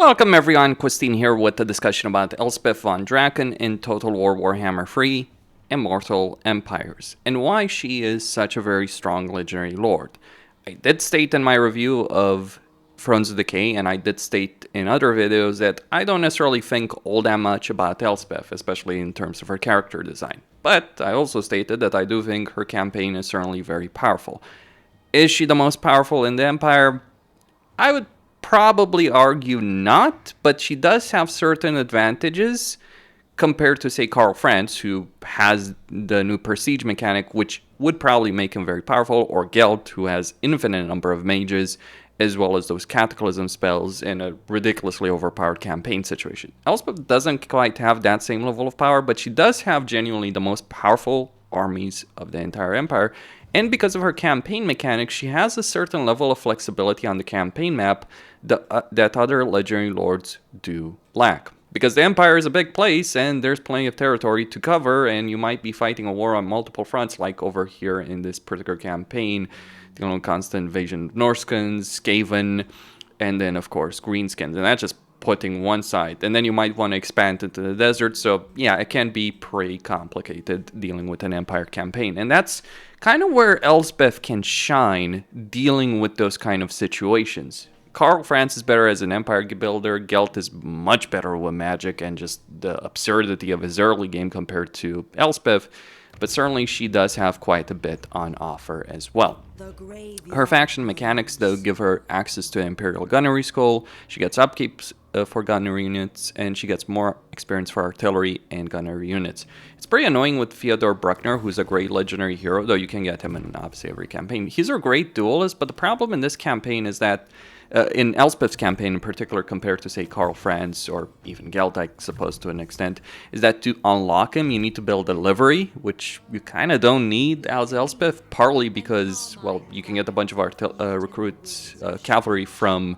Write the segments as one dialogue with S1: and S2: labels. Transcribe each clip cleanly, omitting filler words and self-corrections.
S1: Welcome everyone, Christine here with a discussion about Elspeth von Draken in Total War Warhammer 3, Immortal Empires, and why she is such a very strong legendary lord. I did state in my review of Thrones of Decay, and I did state in other videos that I don't necessarily think all that much about Elspeth, especially in terms of her character design. But I also stated that I do think her campaign is certainly very powerful. Is she the most powerful in the Empire? I would probably argue not, but she does have certain advantages compared to, say, Karl Franz, who has the new Prestige mechanic, which would probably make him very powerful, or Gelt, who has infinite number of mages, as well as those Cataclysm spells in a ridiculously overpowered campaign situation. Elspeth doesn't quite have that same level of power, but she does have genuinely the most powerful armies of the entire Empire, and because of her campaign mechanics, she has a certain level of flexibility on the campaign map that other legendary lords do lack. Because the Empire is a big place, and there's plenty of territory to cover, and you might be fighting a war on multiple fronts, like over here in this particular campaign, dealing with constant invasion of Norskins, Skaven, and then, of course, Greenskins, and that's just putting one side. And then you might want to expand into the desert, so yeah, it can be pretty complicated dealing with an Empire campaign. And that's kind of where Elspeth can shine, dealing with those kind of situations. Karl Franz is better as an Empire builder, Gelt is much better with magic and just the absurdity of his early game compared to Elspeth, but certainly she does have quite a bit on offer as well. Her faction mechanics, though, give her access to Imperial Gunnery School, she gets upkeeps for gunnery units, and she gets more experience for artillery and gunnery units. It's pretty annoying with Theodore Bruckner, who's a great legendary hero, though you can get him in obviously every campaign. He's a great duelist, but the problem in this campaign is that in Elspeth's campaign in particular, compared to, say, Karl Franz, or even Gelt, I suppose, to an extent, is that to unlock him, you need to build a livery, which you kind of don't need as Elspeth, partly because, well, you can get a bunch of recruits, cavalry from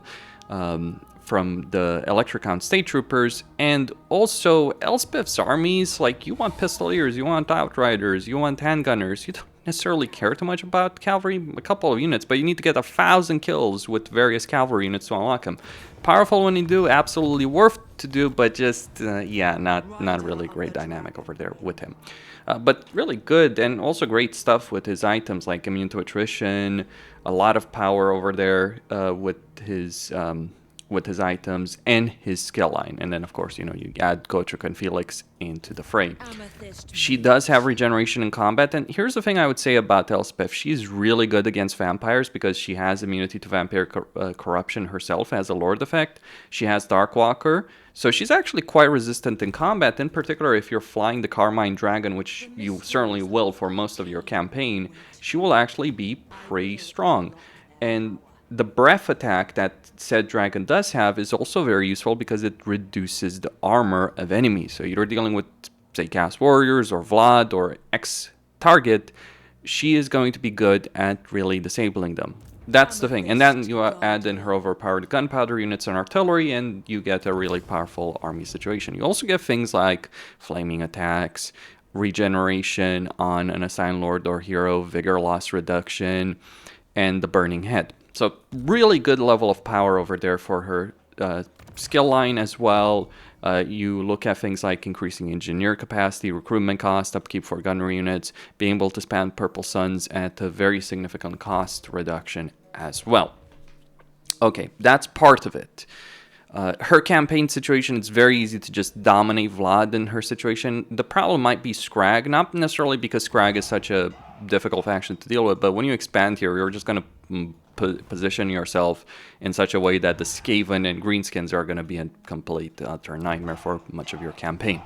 S1: the Electricon State Troopers, and also Elspeth's armies, like, you want Pistoliers, you want Outriders, you want Handgunners, you don't necessarily care too much about cavalry, a couple of units, but you need to get 1,000 kills with various cavalry units to unlock them. Powerful when you do, absolutely worth to do, but just, yeah, not really great dynamic over there with him. But really good, and also great stuff with his items, like immune to attrition, a lot of power over there with his items and his skill line. And then, of course, you add Gotrek and Felix into the fray. She does have regeneration in combat, and here's the thing I would say about Elspeth. She's really good against vampires because she has immunity to vampire corruption herself as a lord effect. She has Darkwalker, so she's actually quite resistant in combat. In particular, if you're flying the Carmine Dragon, which you certainly will for most of your campaign, she will actually be pretty strong. And the breath attack that said dragon does have is also very useful because it reduces the armor of enemies. So you're dealing with, say, Chaos Warriors or Vlad or X-Target, she is going to be good at really disabling them. That's the thing. And then you add in her overpowered gunpowder units and artillery, and you get a really powerful army situation. You also get things like flaming attacks, regeneration on an assigned lord or hero, vigor loss reduction, and the burning head. So really good level of power over there for her skill line as well. You look at things like increasing engineer capacity, recruitment cost, upkeep for gunnery units, being able to spam Purple Suns at a very significant cost reduction as well. Okay, that's part of it. Her campaign situation, it's very easy to just dominate Vlad in her situation. The problem might be Scrag, not necessarily because Scrag is such a difficult faction to deal with, but when you expand here, you're just going to position yourself in such a way that the Skaven and Greenskins are going to be a complete utter nightmare for much of your campaign.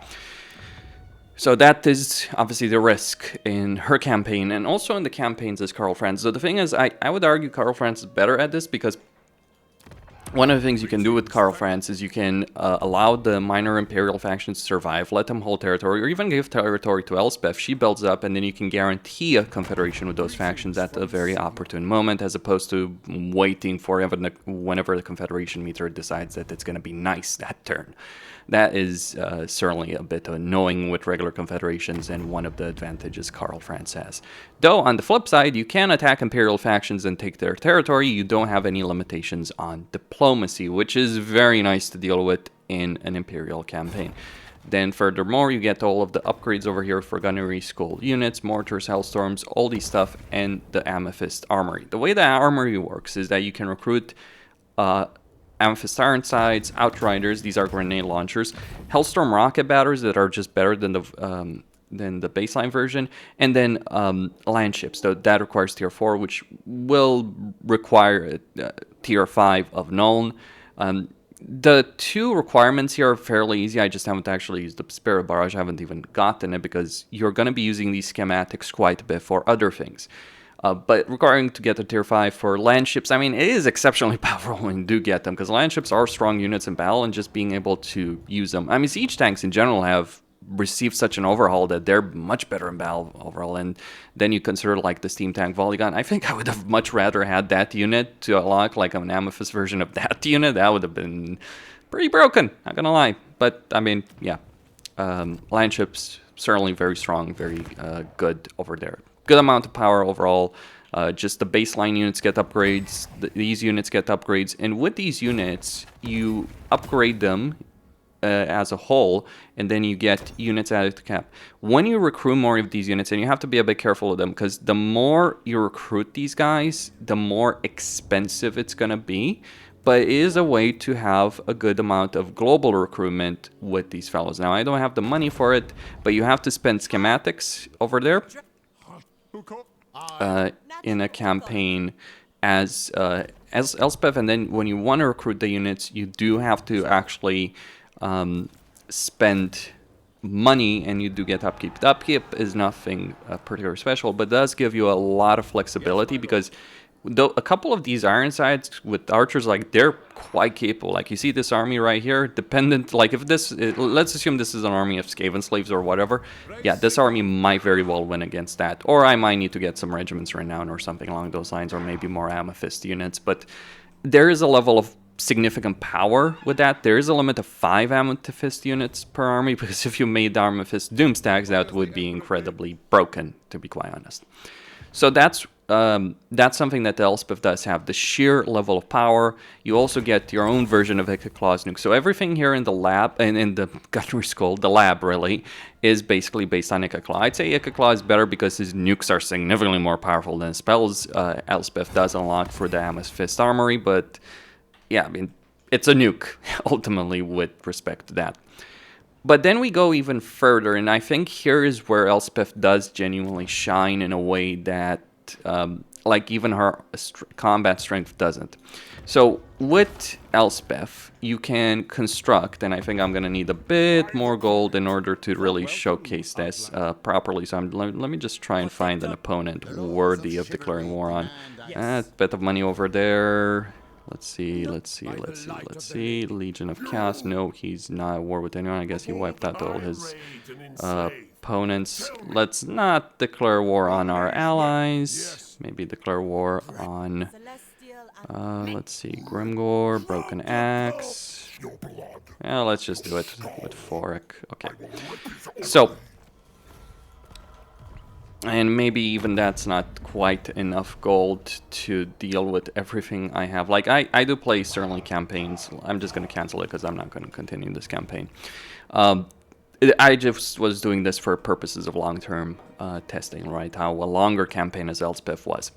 S1: So that is obviously the risk in her campaign, and also in the campaigns as Karl Franz. So the thing is, I would argue Karl Franz is better at this because one of the things you can do with Karl Franz is you can allow the minor Imperial factions to survive, let them hold territory, or even give territory to Elspeth. She builds up, and then you can guarantee a confederation with those factions at a very opportune moment, as opposed to waiting for whenever the confederation meter decides that it's going to be nice that turn. That is certainly a bit annoying with regular confederations, and one of the advantages Karl Franz has. Though, on the flip side, you can attack Imperial factions and take their territory. You don't have any limitations on deployment. diplomacy, which is very nice to deal with in an Imperial campaign. Then furthermore, you get all of the upgrades over here for gunnery, skull units, mortars, hellstorms, all these stuff, and the Amethyst Armory. The way the Armory works is that you can recruit Amethyst Ironsides, Outriders, these are grenade launchers, Hellstorm rocket batteries that are just better than the baseline version, and then land ships. So that requires tier 4, which will require tier 5 of Nuln. The two requirements here are fairly easy. I just haven't actually used the Spirit Barrage. I haven't even gotten it because you're going to be using these schematics quite a bit for other things. But requiring to get to tier 5 for land ships, I mean, it is exceptionally powerful when you do get them, because land ships are strong units in battle, and just being able to use them. I mean, siege tanks in general have received such an overhaul that they're much better in battle overall. And then you consider like the steam tank volley gun. I think I would have much rather had that unit to unlock like an Amethyst version of that unit. That would have been pretty broken, not gonna lie. But I mean, yeah, land ships certainly very strong, very good over there. Good amount of power overall. Just the baseline units get upgrades. These units get upgrades, and with these units, you upgrade them as a whole, and then you get units added to cap. When you recruit more of these units, and you have to be a bit careful of them, because the more you recruit these guys, the more expensive it's going to be. But it is a way to have a good amount of global recruitment with these fellows. Now, I don't have the money for it, but you have to spend schematics over there in a campaign as Elspeth, and then when you want to recruit the units, you do have to actually spend money, and you do get upkeep. The upkeep is nothing particularly special, but does give you a lot of flexibility, because though a couple of these Ironsides with archers, like, they're quite capable. Like, you see this army right here, dependent, like, if this, let's assume this is an army of Skaven slaves or whatever, yeah, this army might very well win against that. Or I might need to get some regiments renowned or something along those lines, or maybe more Amethyst units. But there is a level of significant power with that. There is a limit of 5 Amethyst units per army, because if you made the Amethyst Doom stacks, that would be incredibly broken, to be quite honest. So that's something that the Elspeth does have, the sheer level of power. You also get your own version of Ikaclaw's nuke. So everything here in the lab, and in the Gunnery Skull, the lab really, is basically based on Ikaclaw. I'd say Ikaclaw is better because his nukes are significantly more powerful than spells Elspeth does unlock for the Amethyst Armory, but yeah, I mean, it's a nuke, ultimately, with respect to that. But then we go even further, and I think here is where Elspeth does genuinely shine in a way that, like, even her combat strength doesn't. So with Elspeth, you can construct, and I think I'm going to need a bit more gold in order to really showcase this properly. So let me just try and find an opponent worthy of declaring war on. A bit of money over there. Let's see. Legion of Chaos. No, he's not at war with anyone. I guess he wiped out all his opponents. Let's not declare war on our allies. Maybe declare war on, let's see, Grimgore, Broken Axe. Yeah, let's just do it with Forik. Okay. So, and maybe even that's not quite enough gold to deal with everything I have. Like, I do play certainly campaigns. I'm just going to cancel it because I'm not going to continue this campaign. I just was doing this for purposes of long-term testing, right? How a longer campaign as Elspeth was.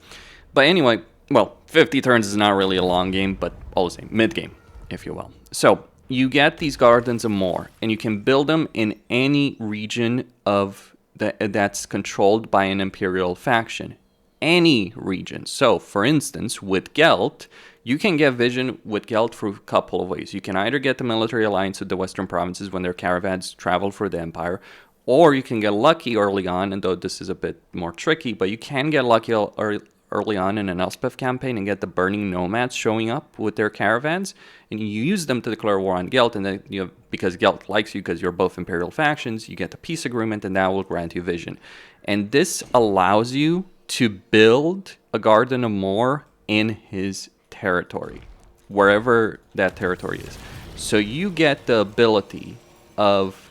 S1: But anyway, well, 50 turns is not really a long game, but all the same, mid-game, if you will. So, you get these Gardens and more, and you can build them in any region of that's controlled by an Imperial faction. Any region. So, for instance, with Gelt, you can get vision with Gelt through a couple of ways. You can either get the military alliance with the Western provinces when their caravans travel for the Empire, or you can get lucky early on, and though this is a bit more tricky, but you can get lucky early on in an Elspeth campaign and get the Burning Nomads showing up with their caravans, and you use them to declare war on Gelt, and then because Gelt likes you because you're both Imperial factions, you get a peace agreement, and that will grant you vision. And this allows you to build a Garden of More in his territory, wherever that territory is. So you get the ability of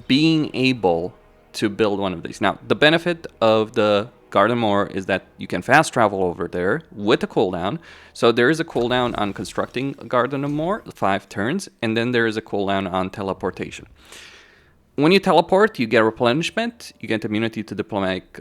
S1: being able to build one of these. Now, the benefit of the Gardermoor is that you can fast travel over there with a cooldown. So there is a cooldown on constructing Gardermoor, 5 turns, and then there is a cooldown on teleportation. When you teleport, you get replenishment, you get immunity to diplomatic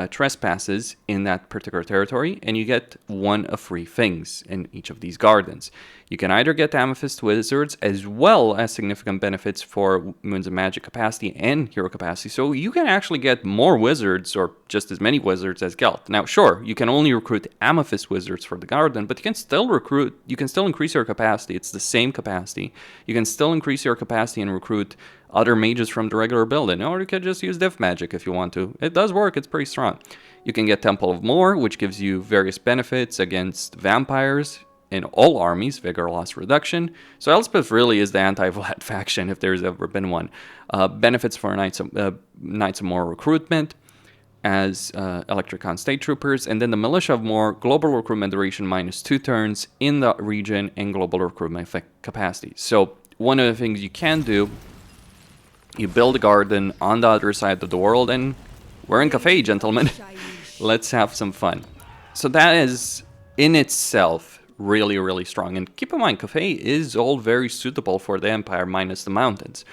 S1: trespasses in that particular territory, and you get 1 of 3 things in each of these gardens. You can either get Amethyst Wizards as well as significant benefits for Moons of Magic capacity and Hero capacity, so you can actually get more wizards or just as many wizards as Gelt. Now sure, you can only recruit Amethyst Wizards for the garden, but you can still increase your capacity. It's the same capacity. You can still increase your capacity and recruit other mages from the regular building, or you could just use Div Magic if you want to. It does work, it's pretty strong. You can get Temple of Moor, which gives you various benefits against vampires in all armies, vigor loss reduction. So Elspeth really is the anti-Vlad faction if there's ever been one. Benefits for Knights of Moor recruitment as Electricon State Troopers, and then the Militia of Moor, global recruitment duration -2 turns in the region and global recruitment capacity. So one of the things you can do, you build a garden on the other side of the world, and we're in Cafe, gentlemen. Let's have some fun. So that is, in itself, really, really strong. And keep in mind, Cafe is all very suitable for the Empire, minus the mountains.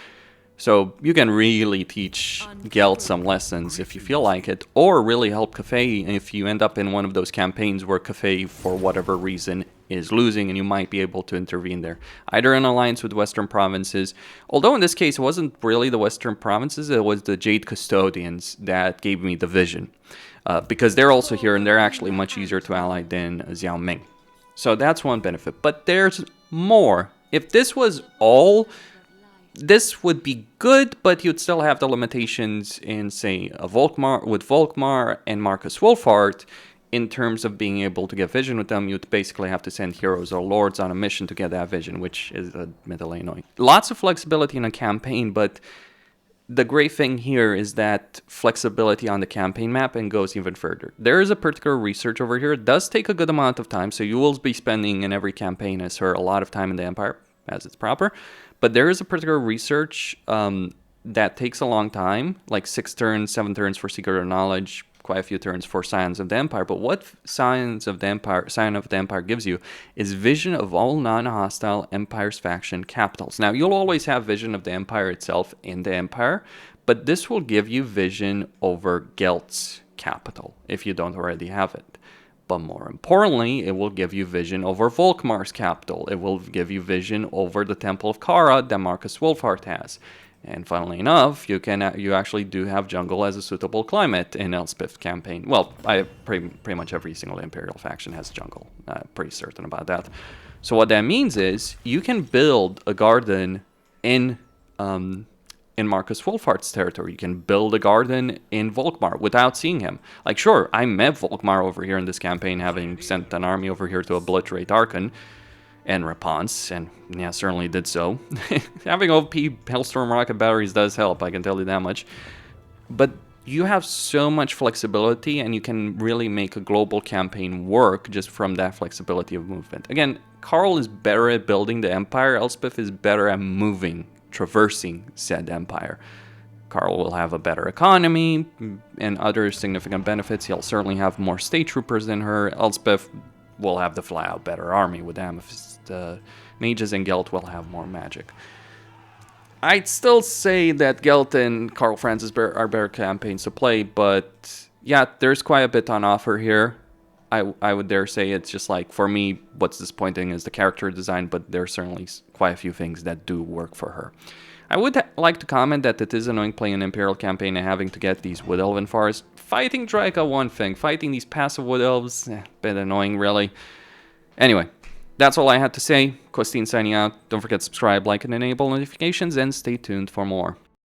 S1: So you can really teach Gelt some lessons if you feel like it, or really help Cafe if you end up in one of those campaigns where Cafe, for whatever reason, is losing, and you might be able to intervene there. Either in alliance with Western provinces, although in this case it wasn't really the Western provinces, it was the Jade Custodians that gave me the vision. Because they're also here, and they're actually much easier to ally than Xiao Ming. So that's one benefit. But there's more. If this was all, this would be good, but you'd still have the limitations in, say, Volkmar and Marcus Wolfhard. In terms of being able to get vision with them, you'd basically have to send heroes or lords on a mission to get that vision, which is admittedly annoying. Lots of flexibility in a campaign, but the great thing here is that flexibility on the campaign map and goes even further. There is a particular research over here. It does take a good amount of time, so you will be spending in every campaign as her a lot of time in the Empire, as it's proper. But there is a particular research that takes a long time, like 6 turns, 7 turns for Secret of Knowledge, quite a few turns for Scions of the Empire. But what Scion of the Empire gives you is vision of all non-hostile Empire's faction capitals. Now, you'll always have vision of the Empire itself in the Empire, but this will give you vision over Gelt's capital, if you don't already have it. But more importantly, it will give you vision over Volkmar's capital. It will give you vision over the Temple of Kara that Marcus Wolfhard has. And funnily enough, you actually do have jungle as a suitable climate in Elspeth's campaign. Well, pretty much every single Imperial faction has jungle. Pretty certain about that. So what that means is you can build a garden in Marcus Wolfhard's territory. You can build a garden in Volkmar without seeing him. Like, sure, I met Volkmar over here in this campaign, having sent an army over here to obliterate Darken and Reponse, and yeah, certainly did so. Having OP Hailstorm rocket batteries does help, I can tell you that much. But you have so much flexibility, and you can really make a global campaign work just from that flexibility of movement. Again, Karl is better at building the Empire. Elspeth is better at moving, traversing said Empire. Karl will have a better economy and other significant benefits. He'll certainly have more state troopers than her. Elspeth will have the flat-out better army with Amethyst mages, and Gelt will have more magic. I'd still say that Gelt and Karl Francis are better campaigns to play, but yeah, there's quite a bit on offer here. I would dare say it's just like, for me, what's disappointing is the character design, but there's certainly quite a few things that do work for her. I would like to comment that it is annoying playing an Imperial campaign and having to get these Wood Elven forests. Fighting Draca, one thing. Fighting these passive Wood Elves, a bit annoying, really. Anyway, that's all I had to say. Costine signing out. Don't forget to subscribe, like, and enable notifications, and stay tuned for more.